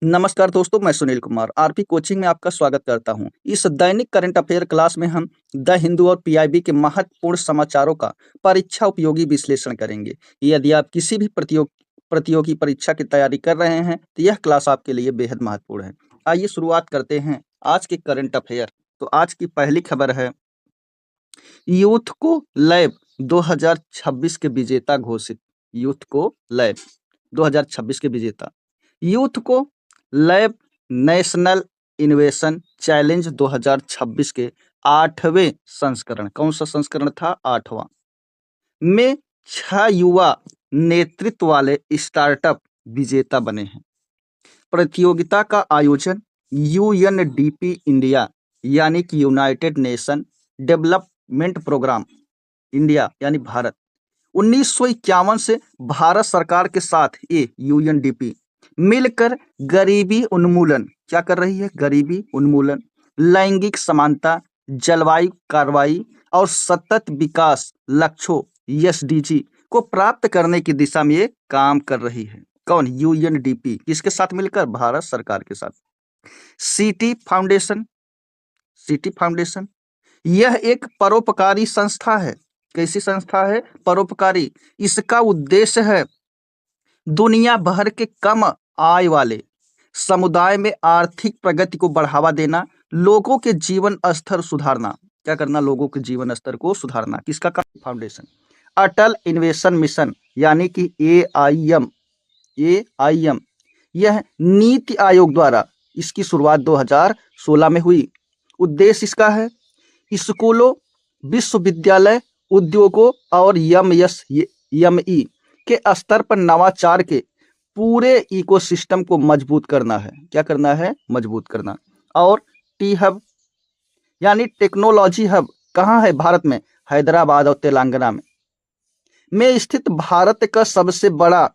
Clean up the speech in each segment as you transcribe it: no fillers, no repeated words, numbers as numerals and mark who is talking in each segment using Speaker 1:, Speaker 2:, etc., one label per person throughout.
Speaker 1: नमस्कार दोस्तों, मैं सुनील कुमार आरपी कोचिंग में आपका स्वागत करता हूं। इस दैनिक करंट अफेयर क्लास में हम द हिंदू और पीआईबी के महत्वपूर्ण समाचारों का परीक्षा उपयोगी विश्लेषण करेंगे। यदि आप किसी भी प्रतियोगी परीक्षा की तैयारी कर रहे हैं तो यह क्लास आपके लिए बेहद महत्वपूर्ण है। आइए शुरुआत करते हैं आज के करंट अफेयर। तो आज की पहली खबर है, यूथ को लैब 2026 के विजेता घोषित। यूथ को लैब 2026 के विजेता। यूथ को लैब नेशनल इनोवेशन चैलेंज 2026 के 8वें संस्करण, कौन सा संस्करण था? 8वां में 6 युवा नेतृत्व वाले स्टार्टअप विजेता बने हैं। प्रतियोगिता का आयोजन यूएनडीपी इंडिया यानी कि United Nation Development Programme India यानी भारत 1951 से भारत सरकार के साथ ये यूएनडीपी मिलकर गरीबी उन्मूलन क्या कर रही है? गरीबी उन्मूलन, लैंगिक समानता, जलवायु कार्रवाई और सतत विकास लक्ष्यों एसडीजी को प्राप्त करने की दिशा में ये काम कर रही है। कौन? यूएनडीपी। किसके साथ मिलकर? भारत सरकार के साथ। सिटी फाउंडेशन, सिटी फाउंडेशन यह एक परोपकारी संस्था है। कैसी संस्था है? परोपकारी। इसका उद्देश्य है दुनिया भर के कम आय वाले समुदाय में आर्थिक प्रगति को बढ़ावा देना, लोगों के जीवन स्तर सुधारना। क्या करना? लोगों के जीवन स्तर को सुधारना। किसका काम? फाउंडेशन। अटल इनोवेशन मिशन यानी कि एआईएम, एआईएम यह नीति आयोग द्वारा इसकी शुरुआत 2016 में हुई। उद्देश्य इसका है स्कूलों, विश्वविद्यालय, उद्योगों और एमएसएमई के स्तर पर नवाचार के पूरे इकोसिस्टम को मजबूत करना है। क्या करना है? मजबूत करना। और टी हब यानी टेक्नोलॉजी हब कहाँ है? भारत में हैदराबाद और तेलंगाना में स्थित भारत का सबसे बड़ा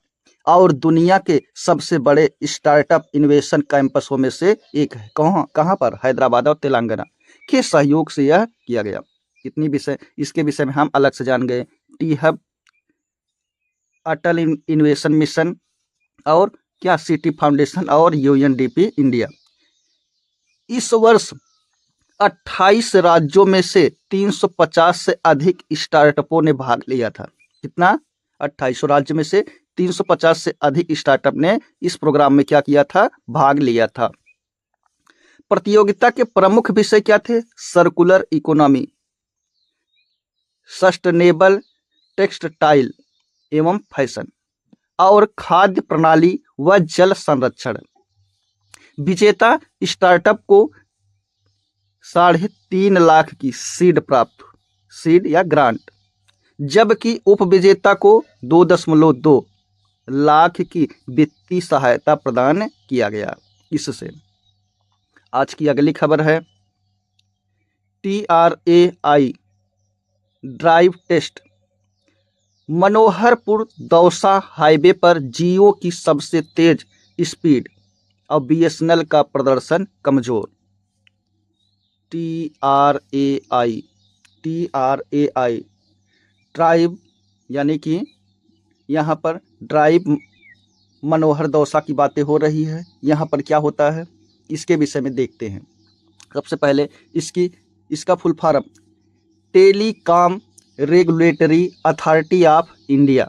Speaker 1: और दुनिया के सबसे बड़े स्टार्टअप इनोवेशन कैंपसों में से एक है। कहाँ पर? हैदराबाद और तेलंगाना के सहयोग से यह किया गया। कितनी विषय इसके विषय में हम अलग से जान गए। टी हब, अटल इनोवेशन मिशन और क्या? सिटी फाउंडेशन और यूएनडीपी इंडिया। इस वर्ष 28 राज्यों में से 350 से अधिक स्टार्टअपों ने भाग लिया था। कितना? 28 राज्य में से 350 से अधिक स्टार्टअप ने इस प्रोग्राम में क्या किया था? भाग लिया था। प्रतियोगिता के प्रमुख विषय क्या थे? सर्कुलर इकोनॉमी, सस्टेनेबल टेक्सटाइल एवं फैशन और खाद्य प्रणाली व जल संरक्षण। विजेता स्टार्टअप को 3.5 लाख की सीड प्राप्त, सीड या ग्रांट, जबकि उपविजेता को 2.2 लाख की वित्तीय सहायता प्रदान किया गया। इससे आज की अगली खबर है, TRAI drive test. Manoharpur Dausa highway पर जियो की सबसे तेज स्पीड और बीएसएनएल का प्रदर्शन कमजोर। TRAI ड्राइव यानी कि यहाँ पर ड्राइव मनोहर दौसा की बातें हो रही है। यहाँ पर क्या होता है इसके विषय में देखते हैं। सबसे पहले इसका full form telecom regulatory authority of India,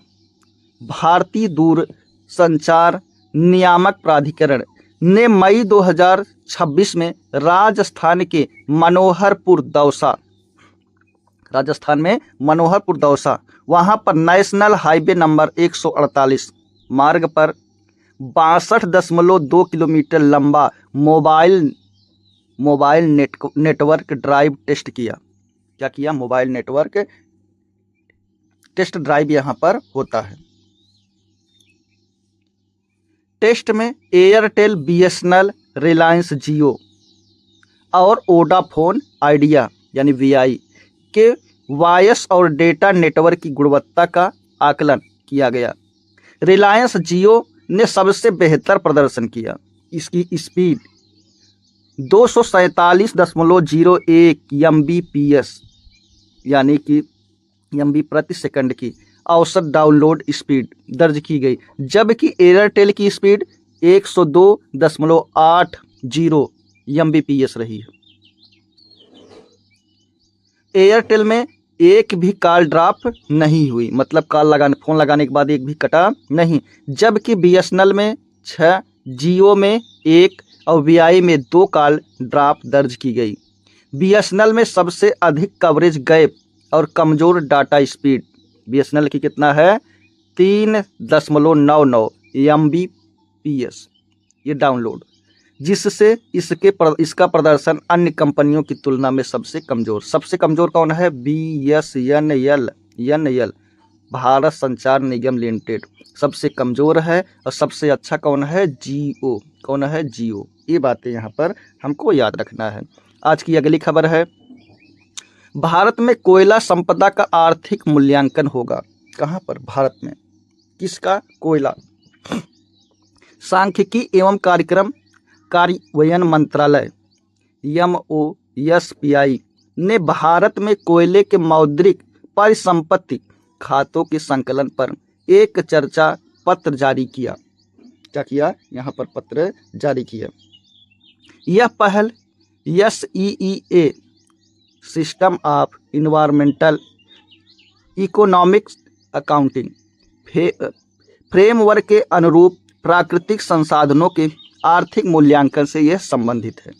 Speaker 1: भारतीय दूरसंचार नियामक प्राधिकरण ने मई 2026 में राजस्थान के मनोहरपुर दौसा वहाँ पर नेशनल हाईवे नंबर 148 मार्ग पर 62.2 किलोमीटर लंबा मोबाइल नेटवर्क ड्राइव टेस्ट किया। क्या किया? मोबाइल नेटवर्क टेस्ट ड्राइव यहाँ पर होता है। टेस्ट में एयरटेल, बीएसएनएल, रिलायंस जियो और वोडाफोन आइडिया यानी वीआई के वॉयस और डेटा नेटवर्क की गुणवत्ता का आकलन किया गया। रिलायंस जियो ने सबसे बेहतर प्रदर्शन किया। इसकी स्पीड 247.01 Mbps यानी कि MB प्रति सेकंड की औसत डाउनलोड स्पीड दर्ज की गई, जबकि एयरटेल की स्पीड 102.80 MBPS रही है। एयरटेल में एक भी कॉल ड्रॉप नहीं हुई, मतलब फोन लगाने के बाद एक भी कटा नहीं। जबकि BSNL में 6, जियो में 1 और VI में 2 कॉल ड्रॉप दर्ज की गई। BSNL में सबसे अधिक कवरेज गैप और कमज़ोर डाटा स्पीड BSNL की कितना है 3.99 MBPS ये डाउनलोड, जिससे इसका प्रदर्शन अन्य कंपनियों की तुलना में सबसे कमज़ोर कौन है BSNL भारत संचार निगम लिमिटेड सबसे कमज़ोर है। और सबसे अच्छा कौन है जियो। ये बातें यहाँ पर हमको याद रखना है। आज की अगली खबर है, भारत में कोयला संपदा का आर्थिक मूल्यांकन होगा। कहाँ पर? भारत में। किसका? कोयला। सांख्यिकी एवं कार्यान्वयन मंत्रालय MOSPI ने भारत में कोयले के मौद्रिक परिसंपत्ति खातों के संकलन पर एक चर्चा पत्र जारी किया। क्या किया? यहाँ पर पत्र जारी किया। यह पहल SEEA system of environmental economics accounting framework के अनुरूप प्राकृतिक संसाधनों के आर्थिक मूल्यांकन से यह संबंधित है।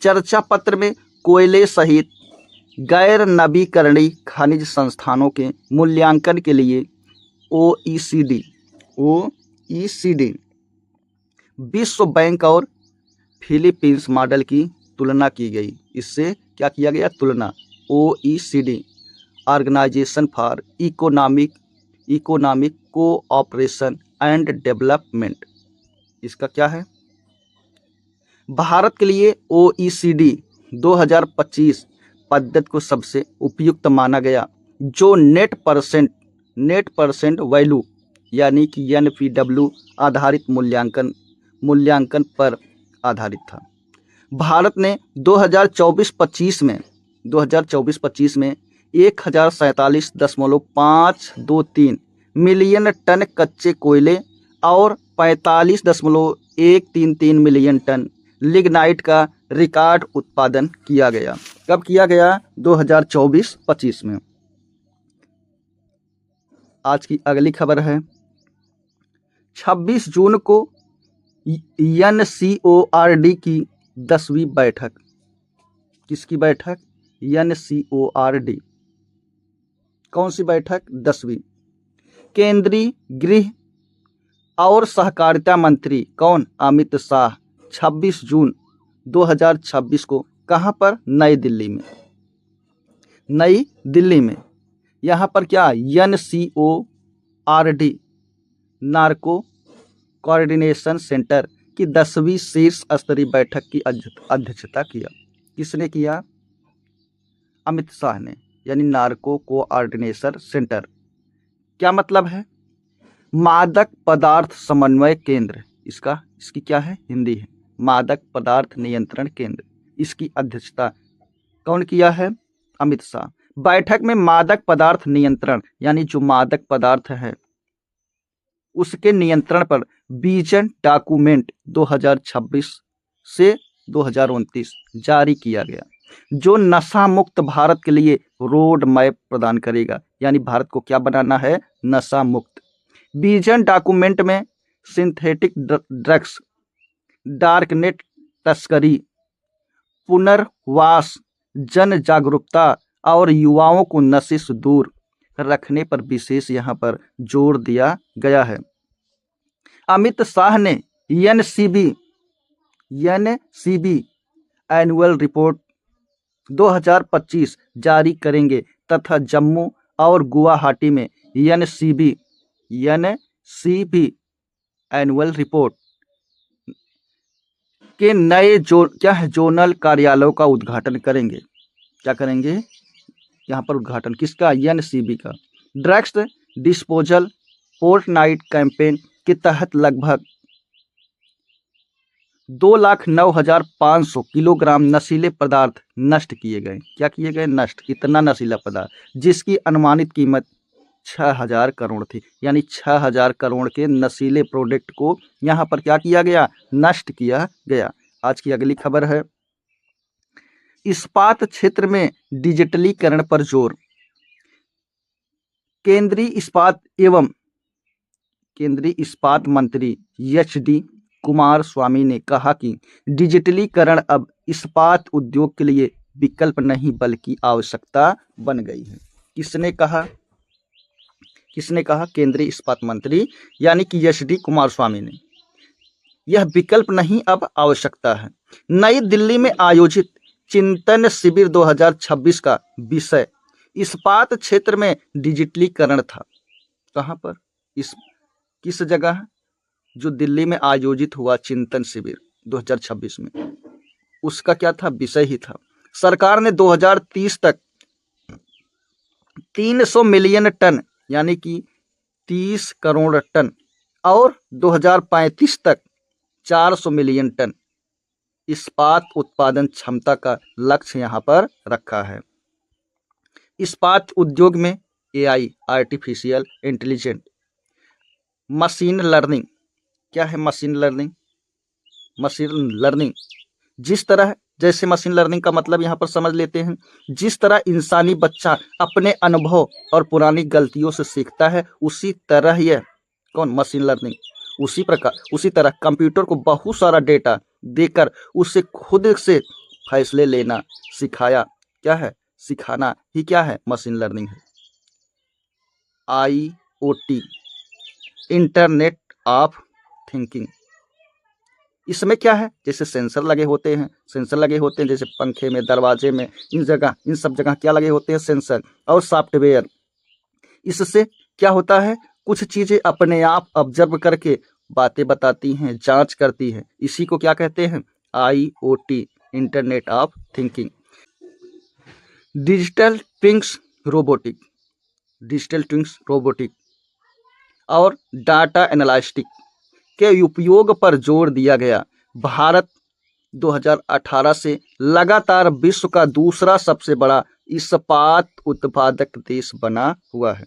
Speaker 1: चर्चा पत्र में कोयले सहित गैर नवीकरणीय खनिज संस्थानों के मूल्यांकन के लिए OECD, विश्व बैंक और फिलीपींस मॉडल की तुलना की गई। इससे क्या किया गया? तुलना। OECD Organisation for Economic Cooperation and Development, इसका क्या है? भारत के लिए OECD 2025 पद्धति को सबसे उपयुक्त माना गया, जो नेट परसेंट वैल्यू यानी कि NPW आधारित मूल्यांकन पर आधारित था। भारत ने 2024-25 में 1047.523 मिलियन टन कच्चे कोयले और 45.133 मिलियन टन लिग्नाइट का रिकॉर्ड उत्पादन किया गया। कब किया गया? 2024-25 में। आज की अगली खबर है, 26 जून को NCORD की 10वीं बैठक। किसकी बैठक? NCORD। कौन सी बैठक? 10वीं। केंद्रीय गृह और सहकारिता मंत्री कौन? अमित शाह 26 जून 2026 को कहाँ पर? नई दिल्ली में। यहाँ पर क्या? NCORD नार्को कोऑर्डिनेशन सेंटर की 10वीं शीर्ष स्तरीय बैठक की अध्यक्षता किया। किसने किया? अमित शाह ने, यानी नार्को कोऑर्डिनेशन सेंटर। क्या मतलब है? मादक पदार्थ समन्वय केंद्र। इसकी क्या है? हिंदी है, मादक पदार्थ नियंत्रण केंद्र। इसकी अध्यक्षता कौन किया है? अमित शाह। बैठक में मादक पदार्थ नियंत्रण यानी जो मादक पदार्थ है उसके नियंत्रण पर विजन डॉक्यूमेंट 2026 से 2029 जारी किया गया, जो नशा मुक्त भारत के लिए रोड मैप प्रदान करेगा। यानी भारत को क्या बनाना है? नशा मुक्त। विजन डॉक्यूमेंट में सिंथेटिक ड्रग्स, डार्कनेट तस्करी, पुनर्वास, जन जागरूकता और युवाओं को नशे से दूर रखने पर विशेष यहाँ पर जोर दिया गया है। अमित शाह ने NCB एनुअल रिपोर्ट 2025 जारी करेंगे तथा जम्मू और गुवाहाटी में NCB एनुअल रिपोर्ट के नए जोनल कार्यालयों का उद्घाटन करेंगे। क्या करेंगे? यहाँ पर उद्घाटन किसका? NCB का। ड्रग्स डिस्पोजल फोर्टनाइट कैंपेन के तहत लगभग 2,09,500 किलोग्राम नशीले पदार्थ नष्ट किए गए। क्या किए गए? नष्ट। कितना नशीला पदार्थ? जिसकी अनुमानित कीमत 6,000 करोड़ थी। यानी 6,000 करोड़ के नशीले प्रोडक्ट को यहाँ पर क्या किया गया, नष्ट किया गया। आज की अगली खबर है, इस्पात क्षेत्र में डिजिटलीकरण पर जोर। केंद्रीय इस्पात मंत्री एच.डी. कुमारस्वामी ने कहा कि डिजिटलीकरण अब इस्पात उद्योग के लिए विकल्प नहीं बल्कि आवश्यकता बन गई है। किसने कहा? केंद्रीय इस्पात मंत्री यानी कि एच.डी. कुमारस्वामी ने। यह विकल्प नहीं अब आवश्यकता है। नई दिल्ली में आयोजित चिंतन शिविर 2026 का विषय इस्पात क्षेत्र में डिजिटलीकरण था। कहाँ पर? किस जगह? जो दिल्ली में आयोजित हुआ चिंतन शिविर 2026 में, उसका क्या था? विषय ही था। सरकार ने 2030 तक 300 मिलियन टन यानी कि 30 करोड़ टन और 2035 तक 400 मिलियन टन इस्पात उत्पादन क्षमता का लक्ष्य यहाँ पर रखा है। इस्पात उद्योग में AI artificial intelligent, machine learning. क्या है मशीन लर्निंग? मशीन लर्निंग जिस तरह, जैसे मशीन लर्निंग का मतलब यहाँ पर समझ लेते हैं, जिस तरह इंसानी बच्चा अपने अनुभव और पुरानी गलतियों से सीखता है, उसी तरह यह मशीन लर्निंग, उसी तरह कंप्यूटर को बहुत सारा डेटा देकर उसे खुद से फैसले लेना सिखाना ही क्या है? मशीन लर्निंग है। IoT, इंटरनेट ऑफ थिंकिंग, इसमें क्या है? जैसे सेंसर लगे होते हैं, जैसे पंखे में, दरवाजे में, इन सब जगह क्या लगे होते हैं? सेंसर और सॉफ्टवेयर। इससे क्या होता है? कुछ चीज़ें अपने आप ऑब्जर्व करके बातें बताती हैं, जांच करती हैं। इसी को क्या कहते हैं? IoT, internet of thinking. Digital twins robotic और डाटा एनालिटिक्स के उपयोग पर जोर दिया गया। भारत 2018 से लगातार विश्व का दूसरा सबसे बड़ा इस्पात उत्पादक देश बना हुआ है।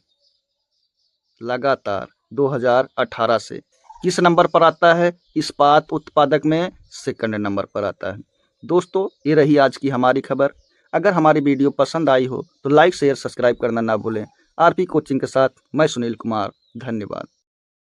Speaker 1: लगातार 2018 से किस नंबर पर आता है? इस्पात उत्पादक में 2nd नंबर पर आता है। दोस्तों, ये रही आज की हमारी खबर। अगर हमारी वीडियो पसंद आई हो तो लाइक, शेयर, सब्सक्राइब करना ना भूलें। आरपी कोचिंग के साथ मैं सुनील कुमार। धन्यवाद।